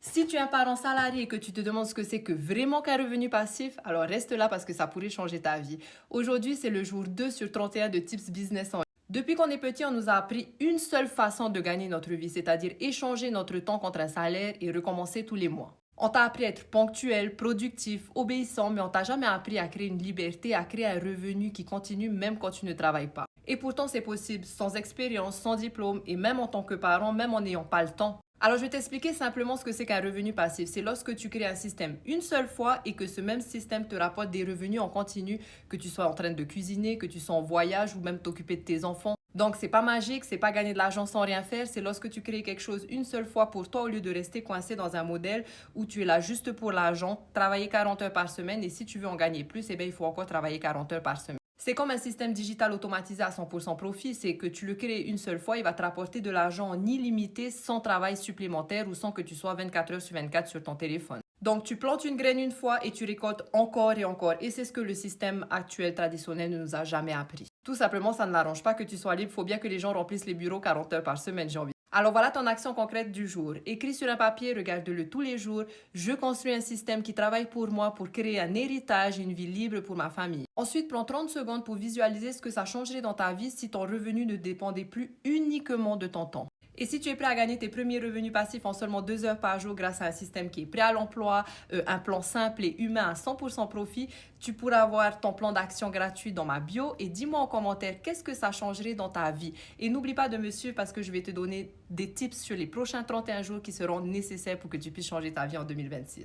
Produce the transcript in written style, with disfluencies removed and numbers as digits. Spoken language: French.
Si tu es un parent salarié et que tu te demandes ce que c'est que vraiment qu'un revenu passif, alors reste là parce que ça pourrait changer ta vie. Aujourd'hui, c'est le jour 2 sur 31 de Tips Business en ligne. Depuis qu'on est petit, on nous a appris une seule façon de gagner notre vie, c'est-à-dire échanger notre temps contre un salaire et recommencer tous les mois. On t'a appris à être ponctuel, productif, obéissant, mais on t'a jamais appris à créer une liberté, à créer un revenu qui continue même quand tu ne travailles pas. Et pourtant, c'est possible sans expérience, sans diplôme et même en tant que parent, même en n'ayant pas le temps. Alors, je vais t'expliquer simplement ce que c'est qu'un revenu passif. C'est lorsque tu crées un système une seule fois et que ce même système te rapporte des revenus en continu, que tu sois en train de cuisiner, que tu sois en voyage ou même t'occuper de tes enfants. Donc, c'est pas magique, c'est pas gagner de l'argent sans rien faire, c'est lorsque tu crées quelque chose une seule fois pour toi au lieu de rester coincé dans un modèle où tu es là juste pour l'argent, travailler 40 heures par semaine et si tu veux en gagner plus, eh bien, il faut encore travailler 40 heures par semaine. C'est comme un système digital automatisé à 100% profit, c'est que tu le crées une seule fois, il va te rapporter de l'argent en illimité sans travail supplémentaire ou sans que tu sois 24 heures sur 24 sur ton téléphone. Donc tu plantes une graine une fois et tu récoltes encore et encore. Et c'est ce que le système actuel traditionnel ne nous a jamais appris. Tout simplement, ça ne l'arrange pas que tu sois libre. Il faut bien que les gens remplissent les bureaux 40 heures par semaine, j'ai envie. Alors voilà ton action concrète du jour. Écris sur un papier, regarde-le tous les jours. Je construis un système qui travaille pour moi pour créer un héritage et une vie libre pour ma famille. Ensuite, prends 30 secondes pour visualiser ce que ça changerait dans ta vie si ton revenu ne dépendait plus uniquement de ton temps. Et si tu es prêt à gagner tes premiers revenus passifs en seulement 2 heures par jour grâce à un système qui est prêt à l'emploi, un plan simple et humain à 100% profit, tu pourras avoir ton plan d'action gratuit dans ma bio et dis-moi en commentaire qu'est-ce que ça changerait dans ta vie. Et n'oublie pas de me suivre parce que je vais te donner des tips sur les prochains 31 jours qui seront nécessaires pour que tu puisses changer ta vie en 2026.